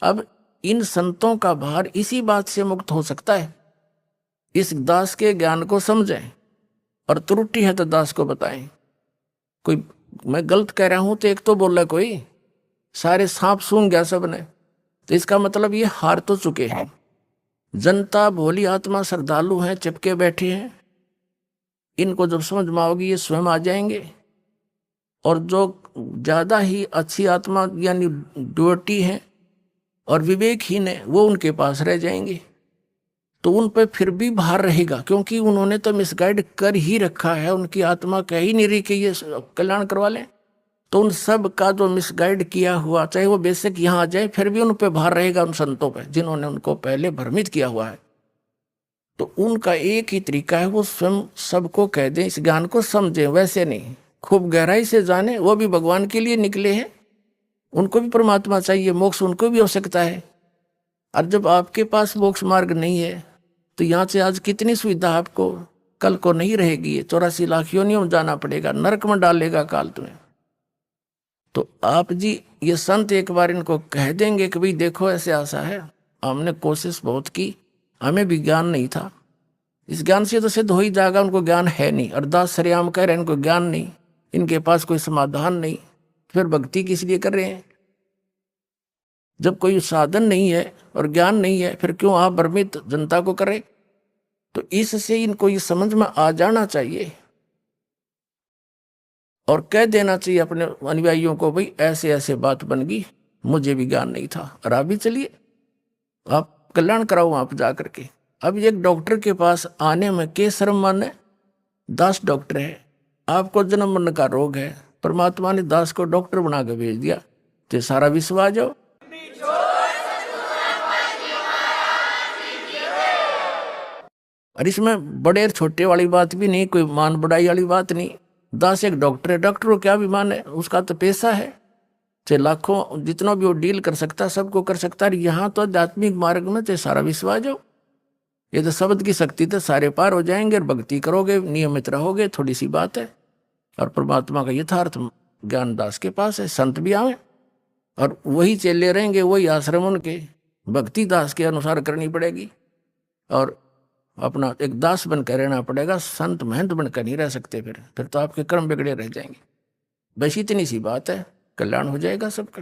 अब इन संतों का भार इसी बात से मुक्त हो सकता है, इस दास के ज्ञान को समझें और त्रुटि है तो दास को बताएं। कोई मैं गलत कह रहा हूं तो एक तो बोला कोई, सारे सांप सूंघ गया सबने, तो इसका मतलब ये हार तो चुके हैं। जनता भोली आत्मा श्रद्धालु हैं, चिपके बैठे हैं, इनको जब समझ में आओगी ये स्वयं आ जाएंगे। और जो ज्यादा ही अच्छी आत्मा यानी ड्योटी है और विवेकहीन है वो उनके पास रह जाएंगे। तो उन पर फिर भी भार रहेगा, क्योंकि उन्होंने तो मिसगाइड कर ही रखा है, उनकी आत्मा कह ही नहीं रही कि ये कल्याण करवा लें। तो उन सब का जो मिसगाइड किया हुआ, चाहे वो बेशक यहाँ आ जाए, फिर भी उन पर भार रहेगा, उन संतों पर जिन्होंने उनको पहले भ्रमित किया हुआ है। तो उनका एक ही तरीका है, वो स्वयं सबको कह दें, इस ज्ञान को समझें। वैसे नहीं, खूब गहराई से जाने, वो भी भगवान के लिए निकले हैं, उनको भी परमात्मा चाहिए, मोक्ष उनको भी हो सकता है। और जब आपके पास मोक्ष मार्ग नहीं है तो यहाँ से आज कितनी सुविधा आपको कल को नहीं रहेगी, 84 लाख योनियों में जाना पड़ेगा, नरक में डालेगा काल तुम्हें। तो आप जी ये संत एक बार इनको कह देंगे कि भाई देखो ऐसे आशा है, हमने कोशिश बहुत की, हमें भी ज्ञान नहीं था, इस ज्ञान से तो सिद्ध हो ही जाएगा, उनको ज्ञान है नहीं। अरदास सरेआम कह रहे हैं इनको ज्ञान नहीं, इनके पास कोई समाधान नहीं, फिर भक्ति किस लिए कर रहे हैं? जब कोई साधन नहीं है और ज्ञान नहीं है, फिर क्यों आप भ्रमित जनता को करें? तो इससे इनको ये समझ में आ जाना चाहिए और कह देना चाहिए अपने अनुयायियों को, भाई ऐसे ऐसे बात बन गई, मुझे भी ज्ञान नहीं था, और आप भी चलिए, आप कल्याण कराओ वहां पर जाकर के। अब एक डॉक्टर के पास आने में के शर्म माने? दास डॉक्टर है, आपको जन्म मरण का रोग है, परमात्मा ने दास को डॉक्टर बना के भेज दिया, तो सारा विश्व आ जाओ। और इसमें बड़े छोटे वाली बात भी नहीं, कोई मान बढ़ाई वाली बात नहीं। दास एक डॉक्टर है, डॉक्टर को क्या विमान है, उसका तो पैसा है, चाहे लाखों जितना भी वो डील कर सकता है, सबको कर सकता है। यहाँ तो आध्यात्मिक मार्ग में चाहे सारा विश्व आ जाओ, ये तो शब्द की शक्ति तो सारे पार हो जाएंगे, और भक्ति करोगे, नियमित रहोगे, थोड़ी सी बात है। और परमात्मा का यथार्थ ज्ञान दास के पास है, संत भी आवे और वही चेले रहेंगे, वही आश्रम उनके भक्ति दास के अनुसार करनी पड़ेगी, और अपना एक दास बनकर रहना पड़ेगा, संत महंत बनकर नहीं रह सकते। फिर तो आपके कर्म बिगड़े रह जाएंगे। बस इतनी सी बात है, कल्याण हो जाएगा सबका।